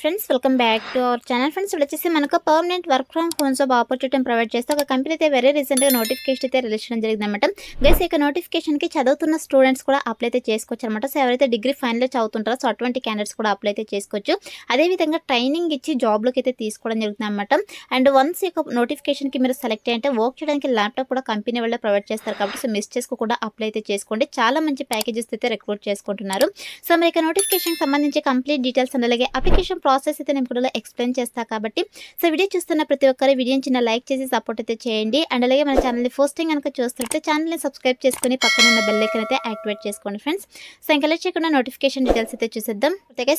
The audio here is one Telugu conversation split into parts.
Friends welcome back to our channel friends ఇప్పుడు వచ్చేసి మనకు permanent work from home job opportunity provide చేస్తే ఒక కంపెనీ అయితే వెరీ రీసెంట్ గా నోటిఫికేషన్ అయితే రిలీజ్ చేయడం జరిగింది అనమాట. గైస్ ఇక నోటిఫికేషన్ కి చదువుతున్న స్టూడెంట్స్ కూడా అప్లై అయితే చేసుకోవచ్చు అనమాట. సో ఎవరైతే డిగ్రీ ఫైనల్ చదువుతుంటారో సో అటువంటి క్యాండిడేట్స్ కూడా అప్లై అయితే చేసుకోవచ్చు. అదే విధంగా ట్రైనింగ్ ఇచ్చి జాబ్ లోకి అయితే తీసుకోవడం జరుగుతుంది అనమాట. అండ్ వన్స్ ఇక నోటిఫికేషన్ కి మీరు సెలెక్ట్ అయ్యంటే వర్క్ చేయడానికి ల్యాప్టాప్ కూడా కంపెనీ వాళ్ళే ప్రొవైడ్ చేస్తారు కాబట్టి సో మిస్ చేసుకోకుండా అప్లై అయితే చేసుకోండి. చాలా మంచి ప్యాకేజెస్ అయితే రిక్రూట్ చేసుకుంటున్నారు. సో మరి ఇక నోటిఫికేషన్ సంబంధించి కంప్లీట్ డీటెయిల్స్ అండ్ అలాగే అప్లికేషన్ ప్రాసెస్ అయితే నేను కూడా ఎక్స్ప్లెయిన్ చేస్తా కాబట్టి సో వీడియో చూస్తున్న ప్రతి ఒక్కరు వీడియోని చిన్న లైక్ చేసి సపోర్ట్ అయితే చేయండి. అండ్ అలాగే మన ఛానల్ని ఫస్ట్ టైం కనుక చూస్తుంటే ఛానల్ని సబ్స్క్రైబ్ చేసుకుని పక్కన ఉన్న బెల్ ఐకాన్ అయితే యాక్టివేట్ చేసుకోండి ఫ్రెండ్స్. సో ఇంకా లేట్ చేయకుండా నోటిఫికేషన్ డీటెయిల్స్ అయితే చూసేద్దాం.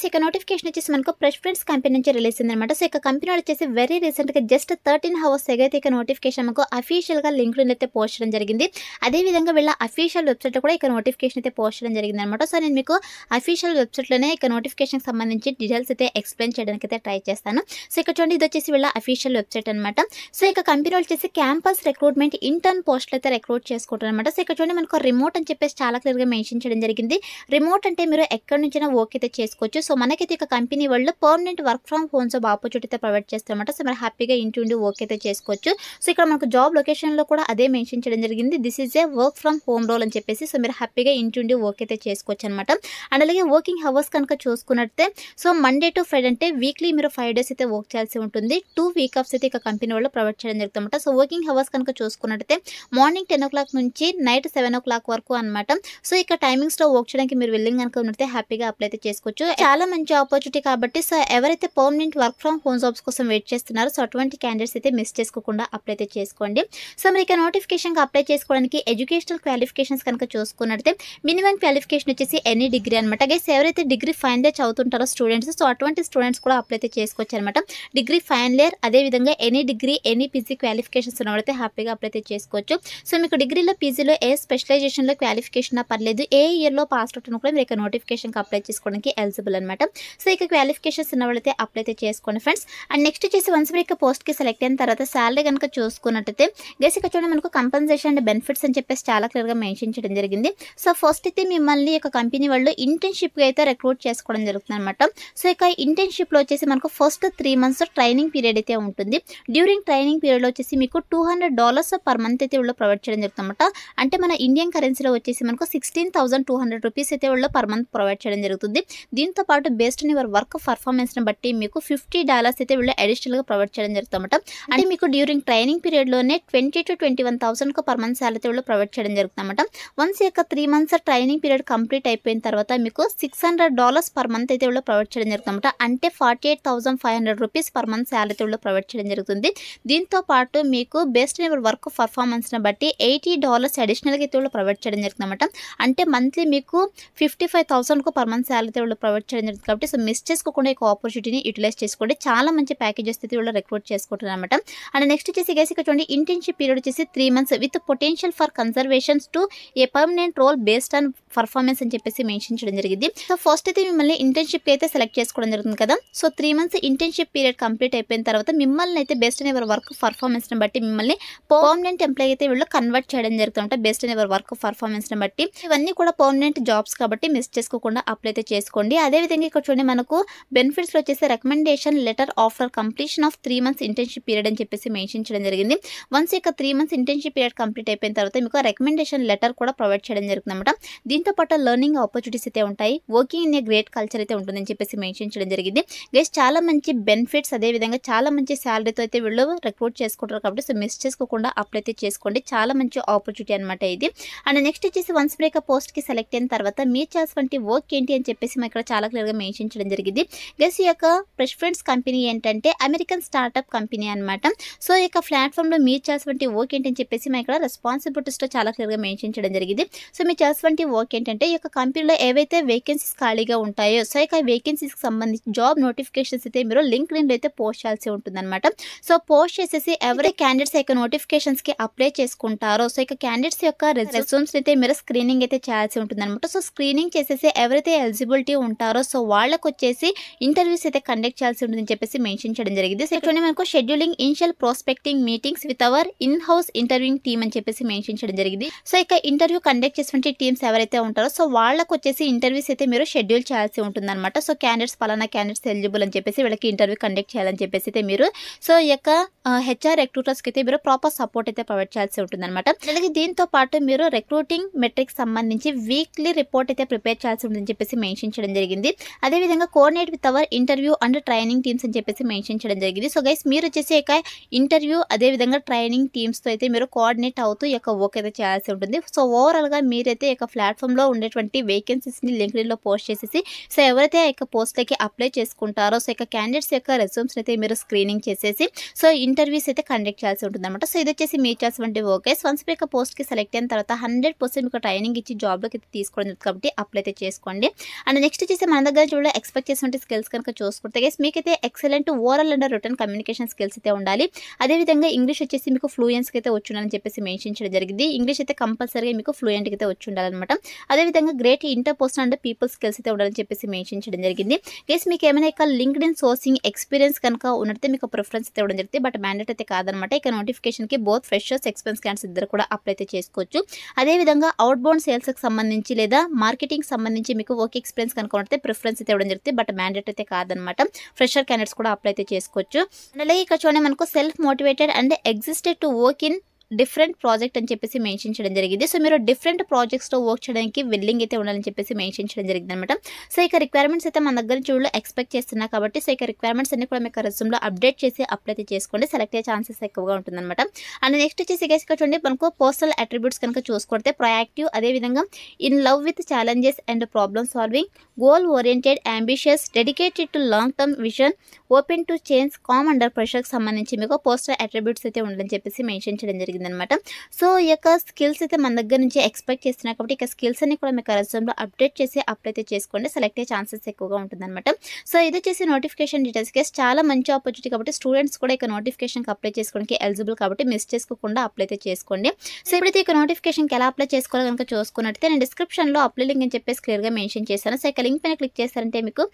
ఇక నోటిఫికేషన్ వచ్చేసి మనకు ప్రెఫరెన్స్ కంపెనీ నుంచి రిలీజ్ అయింది అనమాట. సో ఇక కంపెనీ వచ్చేసి వెరీ రీసెంట్ గా జస్ట్ 13 hours అయితే ఇక నోటిఫికేషన్ మనకు అఫీషియల్ గా లింక్ అయితే పోస్ట్ చేయడం జరిగింది. అదే విధంగా వీళ్ళ అఫీషియల్ వెబ్సైట్ లో కూడా ఇక నోటిఫికేషన్ అయితే పోస్ట్ చేయడం జరిగింది అనమాట. సో నేను మీకు అఫీషియల్ వెబ్సైట్ లోనే ఇక నోటిఫికేషన్ సంబంధించి డీటెయిల్స్ అయితే ఎక్స్ప్లెయిన్ చేయడానికి అయితే ట్రై చేస్తాను. సో ఇక్కడ చూడండి ఇది వచ్చేసి వీళ్ళ అఫీషియల్ వెబ్సైట్ అనమాట. సో ఇక కంపెనీ వచ్చేసి క్యాంపస్ రిక్రూట్మెంట్ ఇంటర్న్ పోస్టులు అయితే రిక్రూట్ చేసుకుంటారు అనమాట. సో ఇక్కడ చూడండి మనకు రిమోట్ అని చెప్పేసి చాలా క్లియర్ గా మెన్షన్ చేయడం జరిగింది. రిమోట్ అంటే మీరు ఎక్కడి నుంచైనా వర్క్ అయితే చేసుకోవచ్చు. సో మనకైతే ఇక కంపెనీ వాళ్ళు permanent work from home job opportunity అయితే ప్రొవైడ్ చేస్తారన్నమాట. సో మీరు హ్యాపీగా ఇంటి ఉండి వర్క్ అయితే చేసుకోవచ్చు. సో ఇక్కడ మనకు జాబ్ లొకేషన్ లో కూడా అదే మెన్షన్ చేయడం జరిగింది. This is a work from home role అని చెప్పేసి సో మీరు హ్యాపీగా ఇంటి ఉండి వర్క్ అయితే చేసుకోవచ్చు అనమాట. అండ్ అలాగే వర్కింగ్ అవర్స్ కనుక చూసుకున్నట్టే సో మండే టు ఫ్రైడే అంటే వీక్లీ మీరు 5 days అయితే వర్క్ చేయాల్సి ఉంటుంది. 2 week offs అయితే ఇక కంపెనీ వాళ్ళు ప్రొవైడ్ చేయడం జరుగుతుందన్నమాట. సో వర్కింగ్ అవర్స్ కనుక చూసుకున్నట్టయితే మార్నింగ్ 10 o'clock నుంచి నైట్ 7 o'clock వరకు అనమాట. సో ఇక టైమింగ్స్ లో వర్క్ చేయడానికి మీరు వెళ్ళింగ్ కనుక ఉన్నట్టే హ్యాపీగా అప్లై అయితే చేసుకోవచ్చు. చాలా మంచి ఆపర్చునిటీ కాబట్టి సో ఎవరైతే permanent work from home jobs కోసం వెయిట్ చేస్తున్నారో సో అటువంటి క్యాండిడేట్స్ అయితే మిస్ చేసుకోకుండా అప్లై అయితే చేసుకోండి. సో మరి ఇక నోటిఫికేషన్ అప్లై చేసుకోవడానికి ఎడ్యుకేషనల్ క్వాలిఫికేషన్స్ కనుక చూసుకున్నట్టే మినిమం క్వాలిఫికేషన్ వచ్చేసి ఎనీ డిగ్రీ అనమాట. గైస్ ఎవరైతే డిగ్రీ ఫైనల్ ఇయర్ చదువుతుంటారో స్టూడెంట్స్ సో అటువంటి స్టూడెంట్స్ కూడా అప్లై అయితే చేసుకోవచ్చు అనమాట. డిగ్రీ ఫైనల్ ఇయర్ అదే విధంగా any degree any PG qualifications ఉన్నవారైతే హ్యాపీగా అప్లై అయితే చేసుకోవచ్చు. సో మీకు డిగ్రీలో పీజీలో ఏ స్పెషలైజేషన్లో క్వాలిఫికేషన్ పర్లేదు, ఏ ఇయర్లో పాస్ అవుట్ కూడా మీరు ఇక నోటిఫికేషన్కి అప్లై చేసుకోవడానికి ఎలిజిబుల్ అనమాట. సో ఇక క్వాలిఫికేషన్స్ ఉన్న వాళ్ళైతే అప్లై అయితే చేసుకోండి ఫ్రెండ్స్. అండ్ నెక్స్ట్ వచ్చేసి వన్స్ మీరు ఇక పోస్ట్కి సెలెక్ట్ అయిన తర్వాత శాలరీ కనుక చూసుకున్నట్టయితే గైస్ ఇక్కడ చూడండి మనకు కంపెన్సేషన్ అండ్ బెనిఫిట్స్ అని చెప్పేసి చాలా క్లియర్గా మెన్షన్ చేయడం జరిగింది. సో ఫస్ట్ అయితే మిమ్మల్ని ఒక కంపెనీ వాళ్ళు ఇంటర్న్షిప్గా అయితే రిక్రూట్ చేసుకోవడం జరుగుతుంది అనమాట. సో ఇక ఇంటర్న్షిప్లో వచ్చేసి మనకు ఫస్ట్ 3 months ట్రైనింగ్ పీరియడ్ అయితే ఉంటుంది. డ్యూరింగ్ ట్రైనింగ్ పీరియడ్లో వచ్చేసి మీకు $200 per month అయితే వీళ్ళు ప్రొవైడ్ చేయడం జరుగుతుంది అనమాట. అంటే మన ఇండియన్ కరెన్సీలో వచ్చేసి మనకు 16,200 rupees అయితే వీళ్ళు per month ప్రొవైడ్ చేయడం జరుగుతుంది. దీంతో పాటు బేస్డ్ ఆన్ యువర్ వర్క్ పర్ఫార్మెన్స్ని బట్టి మీకు $50 అయితే వీళ్ళు అడిషనల్గా ప్రొవైడ్ చేయడం జరుగుతుంది అనమాట. అంటే మీకు డ్యూరింగ్ ట్రైనింగ్ పీరియడ్లోనే 20,000 to 21,000 per month శాలరీ వీళ్ళు ప్రొవైడ్ చేయడం జరుగుతుంది అనమాట. వన్స్ యొక్క 3 months ట్రైనింగ్ పీరియడ్ కంప్లీట్ అయిపోయిన తర్వాత మీకు $600 per month అయితే వీళ్ళు ప్రొవైడ్ చేయడం జరుగుతుంది అనమాట. అంటే 48,500 rupees per month శాలరీ వీళ్ళు ప్రొవైడ్ చేయడం జరుగుతుంది. దీంతో పాటు మీకు బేస్డ్ ఆన్ యువర్ వర్క్ పర్ఫార్మెన్స్ని బట్టి $80 అడిషనల్గా అయితే వీళ్ళు ప్రొవైడ్ చేయడం జరుగుతుంది అనమాట. అంటే మంత్లీ మీకు 55,000 per month శాలరీ వీళ్ళు ప్రొవైడ్ చేయడం జరుగుతుంది కాబట్టి సో మిస్ చేసుకోకుండా ఈ ఆపర్చునిటీని యూటిలైజ్ చేసుకోండి. చాలా మంచి ప్యాకేజెస్ అయితే వీళ్ళు రిక్రూట్ చేసుకుంటున్నారు అనమాట. అండ్ నెక్స్ట్ వచ్చేసి గైస్ ఇక్కడ చూడండి ఇంటర్న్షిప్ పీరియడ్ వచ్చేసి 3 months with potential for conservations to a permanent role based on performance అని చెప్పేసి మెన్షన్ చేయడం జరిగింది. సో ఫస్ట్ అయితే మిమ్మల్ని ఇంటర్న్షిప్ అయితే సెలెక్ట్ చేసుకోవడం జరుగుతుంది కదా. So 3 months internship period complete అయిపోయిన తర్వాత మిమ్మల్ని అయితే బేస్డ్ ఆన్ యువర్ వర్క్ పర్ఫార్మెన్స్ని బట్టి మిమ్మల్ని పర్మనెంట్ ఎంప్లాయ్ అయితే వీళ్ళు కన్వర్ట్ చేయడం జరుగుతుంది బేస్డ్ ఆన్ యువర్ వర్క్ పర్ఫార్మెన్స్ని బట్టి. ఇవన్నీ కూడా పర్మనెంట్ జాబ్స్ కాబట్టి మిస్ చేసుకోకుండా అప్లై అయితే చేసుకోండి. అదేవిధంగా ఇక్కడ చూడండి మనకు బెనిఫిట్స్లో వచ్చేసి recommendation letter after completion of 3 months internship period అని చెప్పేసి మెన్షన్ చేయడం జరిగింది. వన్స్ ఇక 3 months ఇంటర్న్షిప్ పీరియడ్ కంప్లీట్ అయిపోయిన తర్వాత మీకు రికమెండేషన్ లెటర్ కూడా ప్రొవైడ్ చేయడం జరుగుతుంది అనమాట. దీంతో పాటు లెర్నింగ్ ఆపర్చునిటీస్ అయితే ఉంటాయి, working in a great culture అయితే ఉంటుందని చెప్పేసి మెన్షన్ చేయడం జరిగింది. గైస్ చాలా మంచి బెనిఫిట్స్ అదేవిధంగా చాలా మంచి శాలరీతో అయితే వీళ్ళు రిక్రూట్ చేసుకుంటారు కాబట్టి సో మిస్ చేసుకోకుండా అప్లై అయితే చేసుకోండి. చాలా మంచి ఆపర్చునిటీ అనమాట ఇది. అండ్ నెక్స్ట్ వచ్చేసి వన్స్ బ్రేక్ పోస్ట్కి సెలెక్ట్ అయిన తర్వాత మీరు చేసినటువంటి వర్క్ ఏంటి అని చెప్పేసి మనం ఇక్కడ చాలా క్లియర్గా మెన్షన్ చేయడం జరిగింది. గైస్ ఈ యొక్క ప్రెఫరెన్స్ కంపెనీ ఏంటంటే అమెరికన్ స్టార్ట్అప్ కంపెనీ అనమాట. సో ఈ యొక్క ప్లాట్ఫామ్లో మీరు చేసినటువంటి వర్క్ ఏంటి అని చెప్పేసి మనం ఇక్కడ రెస్పాన్సిబిలిటీస్లో చాలా క్లియర్గా మెన్షన్ చేయడం జరిగింది. సో మీరు చేసినటువంటి వర్క్ ఏంటంటే ఈ యొక్క కంపెనీలో ఏవైతే వేకెన్సీస్ ఖాళీగా ఉంటాయో సో ఇక వేకెన్సీస్కి సంబంధించి జాబ్ నోటిఫికేషన్స్ అయితే మీరు లింక్డ్ఇన్లో అయితే పోస్ట్ చేయాల్సి ఉంటుంది అనమాట. సో పోస్ట్ చేసేసి ఎవరి క్యాండిడేట్స్ యొక్క నోటిఫికేషన్స్కి అప్లై చేసుకుంటారో సో ఇక క్యాండిడేట్స్ యొక్క రెజ్యూమ్స్ అయితే మీరు స్క్రీనింగ్ అయితే చేయాల్సి ఉంటుంది అనమాట. సో స్క్రీనింగ్ చేసేసి ఎవరైతే ఎలిజిబిలిటీ ఉంటారో సో వాళ్ళకి వచ్చేసి ఇంటర్వ్యూస్ అయితే కండక్ట్ చేయాల్సి ఉంటుందని చెప్పేసి మెన్షన్ చేయడం జరిగింది. సో ఇక్కడ మనకు scheduling initial prospecting meetings with our in house interviewing team అని చెప్పేసి మెన్షన్ చేయడం జరిగింది. సో ఇక ఇంటర్వ్యూ కండక్ట్ చేసినటువంటి టీమ్స్ ఎవరైతే ఉంటారో సో వాళ్ళకి వచ్చేసి ఇంటర్వ్యూస్ అయితే మీరు షెడ్యూల్ చేయాల్సి ఉంటుంది అనమాట. సో క్యాండిడేట్స్ పలానా క్యాండిడేట్ క్యాండిడేట్స్ ఎలిజిబుల్ అని చెప్పేసి వీళ్ళకి ఇంటర్వ్యూ కండక్ట్ చేయాలని చెప్పేసి అయితే మీరు సో ఈ యొక్క హెచ్ఆర్ రిక్రూటర్స్కి అయితే మీరు ప్రాపర్ సపోర్ట్ అయితే ప్రొవైడ్ చేయాల్సి ఉంటుందన్నమాట. అలాగే దీంతో పాటు మీరు రిక్రూటింగ్ మెట్రిక్స్ సంబంధించి వీక్లీ రిపోర్ట్ అయితే ప్రిపేర్ చేయాల్సి ఉంటుందని చెప్పేసి మెన్షన్ చేయడం జరిగింది. అదేవిధంగా coordinate with our interview and training teams అని చెప్పేసి మెన్షన్ చేయడం జరిగింది. సో గైస్ మీరు వచ్చేసి ఇక ఇంటర్వ్యూ అదేవిధంగా ట్రైనింగ్ టీమ్స్తో అయితే మీరు కోఆర్డినేట్ అవుతూ ఈ యొక్క వర్క్ అయితే చేయాల్సి ఉంటుంది. సో ఓవరాల్గా మీరైతే ఈ యొక్క ప్లాట్ఫామ్లో ఉండేటువంటి వేకెన్సీస్ని లింక్డ్ఇన్లో పోస్ట్ చేసేసి సో ఎవరైతే ఆ యొక్క పోస్ట్లకి అప్లై చేసుకుంటారో సో ఇక క్యాండిడేట్స్ యొక్క రెజ్యూమ్స్ అయితే మీరు స్క్రీనింగ్ చేసేసి సో ఇంటర్వ్యూస్ అయితే కండక్ట్ చేయాల్సి ఉంటుంది అనమాట. సో ఇది వచ్చేసి మీరు చేయాల్సినటువంటి వర్క్ గైస్. వన్స్ మీ యొక్క పోస్ట్కి సెలెక్ట్ అయిన తర్వాత 100% మీకు ట్రైనింగ్ ఇచ్చి జాబ్లోకి అయితే తీసుకోవడం కాబట్టి అప్లై అయితే చేసుకోండి. అండ్ నెక్స్ట్ వచ్చేసి మన దగ్గర చూడ ఎక్స్పెక్ట్ చేసినటువంటి స్కిల్స్ కనుక చూసుకుంటే గైస్ మీకైతే excellent overall and return communication skills అయితే ఉండాలి. అదేవిధంగా ఇంగ్లీష్ వచ్చేసి మీకు ఫ్లూయెన్స్కి అయితే వచ్చి ఉండాలని చెప్పేసి మెన్షన్ చేయడం జరిగింది. ఇంగ్లీష్ అయితే కంపల్సరీగా మీకు ఫ్లూయెంట్కి అయితే వచ్చి ఉండాలన్నమాట. అదేవిధంగా great interpersonal and people skills అయితే ఉండాలని చెప్పేసి మెన్షన్ చేయడం జరిగింది. గైస్ మీకు ఏమైనా ఇక లింక్డ్ఇన్ సోర్సింగ్ ఎక్స్పీరియన్స్ కనుక ఉన్నట్టే మీకు ప్రిఫరెన్స్ అయితే ఇవ్వడం జరిగింది. బట్ మ్యాండేట్ అయితే కాదనమాట. ఇక నోటిఫికేషన్కి బోత్ ఫ్రెషర్స్ ఎక్స్పీరియన్స్ క్యాండిడేట్స్ ఇద్దరు కూడా అప్లై అయితే చేసుకోవచ్చు. అదేవిధంగా అవుట్ బౌండ్ సేల్స్కి సంబంధించి లేదా మార్కెటింగ్ సంబంధించి మీకు వర్క్ ఎక్స్పీరియన్స్ కనుక ఉంటే ప్రిఫరెన్స్ అయితే ఇవ్వడం జరుగుతుంది. బట్ మ్యాండేట్ అయితే కాదనమాట. ఫ్రెషర్ క్యాండిడేట్స్ కూడా అప్లై అయితే చేసుకోవచ్చు. అలాగే ఇక్కడ చూడండి మనకు self motivated and existed to work in different project అని చెప్పేసి మెన్షన్ చేయడం జరిగింది. సో మీరు డిఫరెంట్ ప్రాజెక్ట్స్లో వర్క్ చేయడానికి విల్లింగ్ అయితే ఉండాలని చెప్పేసి మెన్షన్ చేయడం జరిగింది అనమాట. సో ఇక రిక్వైర్మెంట్స్ అయితే మన దగ్గర చూడలో ఎక్స్పెక్ట్ చేస్తున్నా కాబట్టి సో ఇక రిక్వైర్మెంట్స్ అన్ని కూడా మీకు రెజ్యూమ్లో అప్డేట్ చేసి అప్లై అయితే చేసుకోండి. సెలెక్ట్ అయ్యే ఛాన్సెస్ ఎక్కువగా ఉంటుందన్నమాట. అండ్ నెక్స్ట్ వచ్చేసి ఇక్కడ చూడండి మనకు పర్సనల్ అట్రిబ్యూట్స్ కనుక చూసుకుంటే ప్రొయాక్టివ్, అదేవిధంగా in love with challenges and problem solving, goal oriented, ambitious, dedicated to long term vision, open to change, calm under ప్రెషర్కి సంబంధించి మీకు పర్సనల్ అట్రిబ్యూట్స్ అయితే ఉండాలని చెప్పేసి మెన్షన్ చేయడం జరిగింది అనమాట. సో ఈ యొక్క స్కిల్స్ అయితే మన దగ్గర నుంచి ఎక్స్పెక్ట్ చేస్తున్నాయి కాబట్టి ఇక స్కిల్స్ అన్ని కూడా మీకు రెజ్యూమ్లో అప్డేట్ చేసి అప్లై అయితే చేసుకోండి. సెలెక్ట్ అయ్యే ఛాన్సెస్ ఎక్కువగా ఉంటుందన్నమాట. సో ఇది వచ్చేసి నోటిఫికేషన్ డీటెయిల్స్ కేసు చాలా మంచి ఆపర్చునిటీ కాబట్టి స్టూడెంట్స్ కూడా ఇక నోటిఫికేషన్కి అప్లై చేసుకోవడానికి ఎలిజిబుల్ కాబట్టి మిస్ చేసుకోకుండా అప్లై అయితే చేసుకోండి. సో ఇప్పుడైతే ఇక నోటిఫికేషన్కి ఎలా అప్లై చేసుకోవాలో కనుక చూసుకున్నట్టయితే నేను డిస్క్రిప్షన్లో అప్లై లింక్ అని చెప్పేసి క్లియర్గా మెన్షన్ చేశాను. సో ఇక లింక్ పైన క్లిక్ చేస్తారంటే మీకు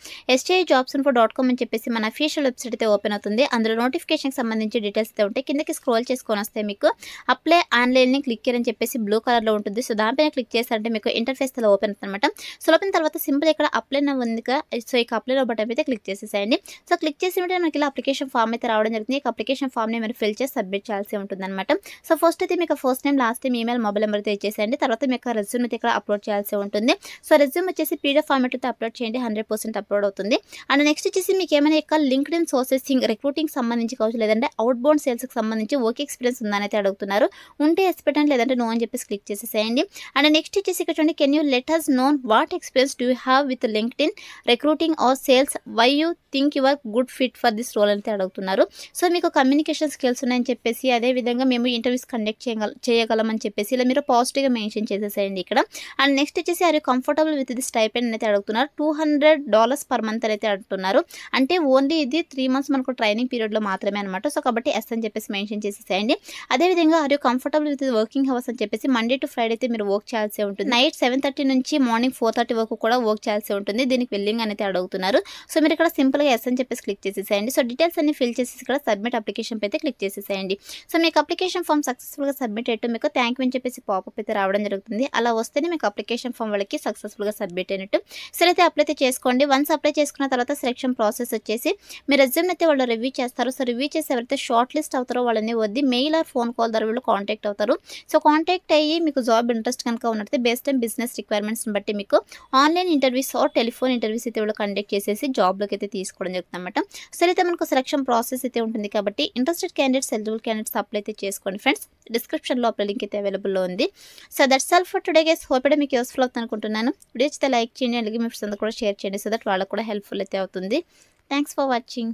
sjobsinfo.com అని చెప్పేసి మన అఫీషియల్ వెబ్సైట్ అయితే ఓపెన్ అవుతుంది. అందులో నోటిఫికేషన్కి సంబంధించి డీటెయిల్స్ అయితే ఉంటాయి. కిందకి స్క్రోల్ చేసుకొని వస్తే మీకు అప్లై ఆన్లైన్ క్లిక్ చేయని చెప్పేసి బ్లూ కలర్లో ఉంటుంది. సో దానిపైన క్లిక్ చేస్తారంటే మీకు ఇంటర్ఫేస్ అలా ఓపెన్ అవుతుంది అనమాట. సో ఓపెన్ తర్వాత సింపుల్ ఇక్కడ అప్లై ఉంది కదా. సో ఇక అప్లై బటన్ అయితే క్లిక్ చేసేసేయండి. సో క్లిక్ చేసి ఉంటే మనకి ఇలా అప్లికేషన్ ఫామ్ అయితే రావడం జరుగుతుంది. ఇక అప్లికేషన్ ఫామ్ని మీరు ఫిల్ చేసి సబ్మిట్ చేయాల్సి ఉంటుంది అనమాట. సో ఫస్ట్ అయితే మీకు first name, last name, email, mobile number అయితే ఇచ్చేసేయండి. తర్వాత మీకు రెజ్యూమ్ అయితే ఇక్కడ అప్లోడ్ చేయాల్సి ఉంటుంది. సో రెజ్యూమ్ వచ్చేసి పీడిఎఫ్ ఫార్మాట్ అయితే అప్లోడ్ చేయండి. 100% అప్లోడ్ అవుతుంది. అండ్ నెక్స్ట్ వచ్చేసి మీకు ఏమైనా ఇక లింక్డ్ఇన్ సోర్సింగ్ రిక్రూటింగ్ సంబంధించి కావచ్చు, లేదంటే అవుట్ బౌండ్ సేల్స్కి సంబంధించి వర్క్ ఎక్స్పీరియన్స్ ఉందని అయితే అడుగుతున్నారు. ఉంటే ఎస్ పెట్టండి, లేదంటే నో అని చెప్పేసి క్లిక్ చేసేసేయండి. అండ్ నెక్స్ట్ వచ్చేసి ఇక్కడ చూడండి, can you let us know what experience do you have with LinkedIn recruiting or sales, why you think you are good fit for this role అయితే అడుగుతున్నారు. సో మీకు కమ్యూనికేషన్ స్కిల్స్ ఉన్నాయని చెప్పేసి అదేవిధంగా మేము ఇంటర్వ్యూస్ కండక్ట్ చేయగలమని చెప్పేసి ఇలా మీరు పాజిటివ్గా మెన్షన్ చేసేసేయండి ఇక్కడ. అండ్ నెక్స్ట్ వచ్చేసి are you comfortable with this stipend అయితే అడుగుతున్నారు. $200 పర్ మంత్ అయితే అడుగుతున్నారు. అంటే ఓన్లీ ఇది 3 months మనకు ట్రైనింగ్ పీరియడ్లో మాత్రమే అనమాట. సో కాబట్టి ఎస్ అని చెప్పేసి మెన్షన్ చేసేసేయండి. అదేవిధంగా are you comfortable with working hours అని చెప్పేసి మండే టు ఫ్రైడే అయితే మీరు వర్క్ చేయాల్సి ఉంటుంది. నైట్ 7:30 నుంచి మార్నింగ్ 4:30 వరకు కూడా వర్క్ చేయాల్సి ఉంటుంది. దీనికి వెల్లింగ్ అనేది అడుగుతున్నారు. సో మీరు ఇక్కడ సింపుల్గా ఎస్ అని చెప్పేసి క్లిక్ చేసేసేయండి. సో డీటెయిల్స్ అన్ని ఫిల్ చేసి ఇక్కడ సబ్మిట్ అప్లికేషన్ అయితే క్లిక్ చేసేసేయండి. సో మీకు అప్లికేషన్ ఫామ్ సక్సెస్ఫుల్గా సబ్మిట్ అయ్యట్టు మీకు థ్యాంక్ యూ అని చెప్పేసి పాపప్ అయితే రావడం జరుగుతుంది. అలా వస్తేనే మీకు అప్లికేషన్ ఫామ్ వాళ్ళకి సక్సెస్ఫుల్గా సబ్మిట్ అయినట్టు. సో అయితే అప్లై అయితే చేసుకోండి. వన్స్ అప్లై చేసుకున్న తర్వాత సెలక్షన్ ప్రాసెస్ వచ్చేసి మీ రెజ్యూమ్ అయితే వాళ్ళు రివ్యూ చేస్తారు. సో రివ్యూ చేసి ఎవరైతే షార్ట్ లిస్ట్ అవుతారో వాళ్ళని వద్ది మెయిల్ ఆర్ ఫోన్ కాల్ ద్వారా వీళ్ళు కాంటాక్ట్ అవుతారు. సో కాంటాక్ట్ అయ్యి మీకు జాబ్ ఇంట్రెస్ట్ కనుక ఉన్నట్టు బేస్డ్ ఆన్ బిజినెస్ రిక్వైర్మెంట్స్ని బట్టి మీకు online interviews or telephone interviews అయితే వీళ్ళు కండక్ట్ చేసేసి జాబ్లోకి అయితే తీసుకోవడం జరుగుతుంది అనమాట. సో అయితే మనకు సెలక్షన్ ప్రాసెస్ అయితే ఉంటుంది కాబట్టి interested candidates, eligible candidates apply అయితే చేసుకోండి ఫ్రెండ్స్. డిస్క్రిప్షన్లో అప్లై లింక్ అయితే అవైలబుల్లో ఉంది. So that's all for today guys. Hope మీకు యూస్ఫుల్ అవుతుంది అనుకుంటున్నాను. వీడియో అయితే లైక్ చేయండి, అలాగే మీ ఫ్రెండ్స్ కూడా షేర్ చేయండి. సో దట్ వాళ్ళకు కూడా హెల్ప్ఫుల్ అయితే అవుతుంది. Thanks for watching.